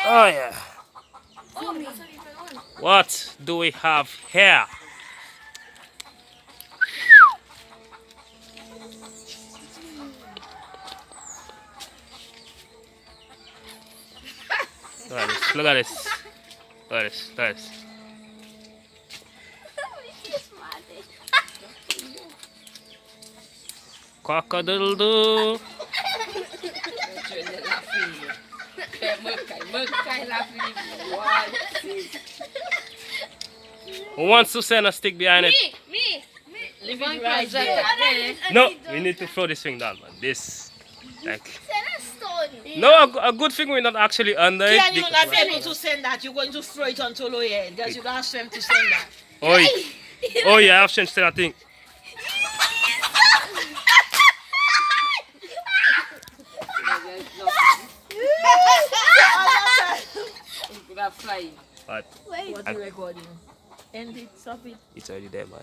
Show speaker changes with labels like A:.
A: Oh yeah.
B: Oh, that's a different one.
A: What do we have here? Look at this. Look at this. Look at this. Look at this. Cock-a-doodle doo. Who wants to send a stick behind it?
B: Me.
C: Leave it right there.
A: No, we need to throw this thing down, man. This, like,
B: Send a stone.
A: no, a good thing we're not actually under it.
C: Can you not be
A: because-
C: able to send that? You're going to throw it onto your head because you don't have strength to send that.
A: Oi. Oh yeah, I've changed that thing. But
C: What are you recording? End it, stop it.
A: it's already there, man.